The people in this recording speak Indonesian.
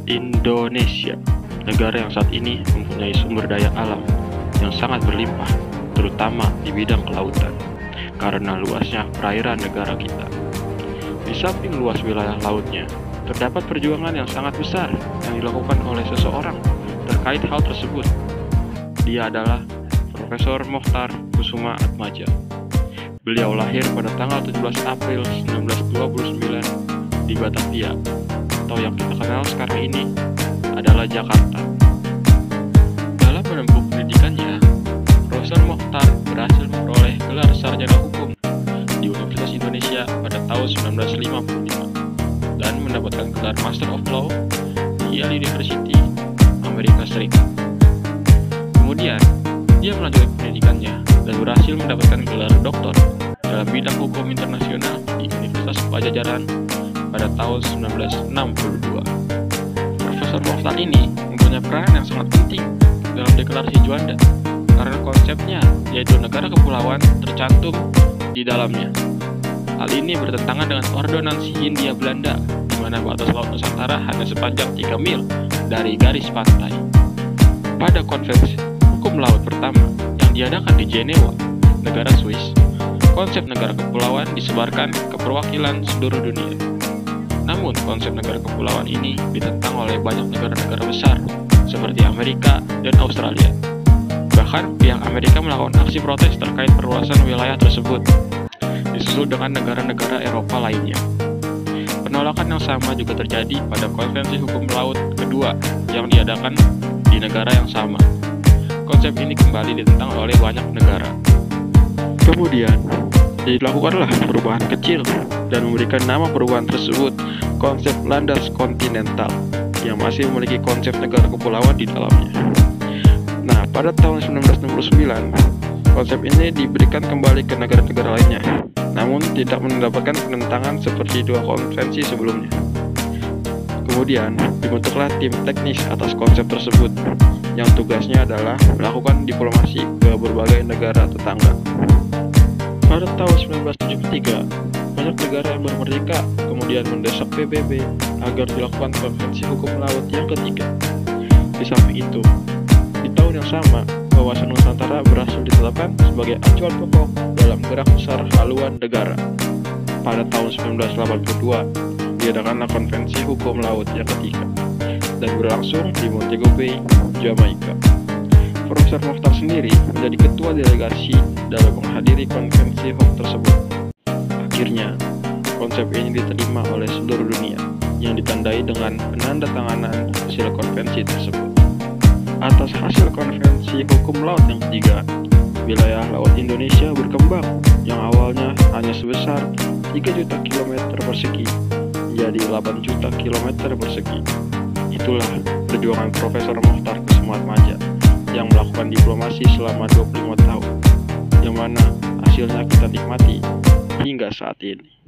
Indonesia, negara yang saat ini mempunyai sumber daya alam yang sangat berlimpah, terutama di bidang kelautan, karena luasnya perairan negara kita. Di samping luas wilayah lautnya, terdapat perjuangan yang sangat besar yang dilakukan oleh seseorang terkait hal tersebut. Dia adalah Profesor Mochtar Kusuma Atmaja. Beliau lahir pada tanggal 17 April 1929 di Batavia, atau yang kita kenal sekarang ini adalah Jakarta. Dalam menempuh pendidikannya, Profesor Mochtar berhasil memperoleh gelar sarjana hukum di Universitas Indonesia pada tahun 1955 dan mendapatkan gelar Master of Law di Yale University, Amerika Serikat. Kemudian, dia melanjutkan pendidikannya dan berhasil mendapatkan gelar doktor dalam bidang hukum internasional di Universitas Pajajaran pada tahun 1962. Profesor Mochtar ini mempunyai peran yang sangat penting dalam deklarasi Juanda karena konsepnya yaitu negara kepulauan tercantum di dalamnya. Hal ini bertentangan dengan Ordonansi Hindia Belanda di mana batas laut Nusantara hanya sepanjang 3 mil dari garis pantai. Pada konferensi hukum laut pertama yang diadakan di Jenewa, negara Swiss, konsep negara kepulauan disebarkan ke perwakilan seluruh dunia. Namun, konsep negara kepulauan ini ditentang oleh banyak negara-negara besar, seperti Amerika dan Australia. Bahkan, pihak Amerika melakukan aksi protes terkait perluasan wilayah tersebut, disusul dengan negara-negara Eropa lainnya. Penolakan yang sama juga terjadi pada konferensi hukum laut kedua yang diadakan di negara yang sama. Konsep ini kembali ditentang oleh banyak negara. Kemudian, dilakukanlah perubahan kecil dan memberikan nama perubahan tersebut konsep landas kontinental yang masih memiliki konsep negara kepulauan di dalamnya. Nah, pada tahun 1969, konsep ini diberikan kembali ke negara-negara lainnya, namun tidak mendapatkan penentangan seperti dua konvensi sebelumnya. Kemudian, dibentuklah tim teknis atas konsep tersebut, yang tugasnya adalah melakukan diplomasi ke berbagai negara tetangga. Pada tahun 1973, banyak negara yang baru merdeka kemudian mendesak PBB agar dilakukan konvensi hukum laut yang ketiga. Di samping itu, di tahun yang sama, wawasan Nusantara berhasil ditetapkan sebagai acuan pokok dalam gerak besar haluan negara. Pada tahun 1982, diadakanlah konvensi hukum laut yang ketiga dan berlangsung di Montego Bay, Jamaika. Profesor Mochtar sendiri menjadi ketua delegasi dalam menghadiri konvensi HOK tersebut. Akhirnya, konsep ini diterima oleh seluruh dunia yang ditandai dengan penandatanganan hasil konvensi tersebut. Atas hasil konvensi hukum laut yang ketiga, wilayah laut Indonesia berkembang yang awalnya hanya sebesar 3 juta kilometer persegi menjadi 8 juta kilometer persegi. Itulah perjuangan Profesor Mochtar Kusuma Atmaja yang melakukan diplomasi selama 25 tahun, yang mana hasilnya kita nikmati hingga saat ini.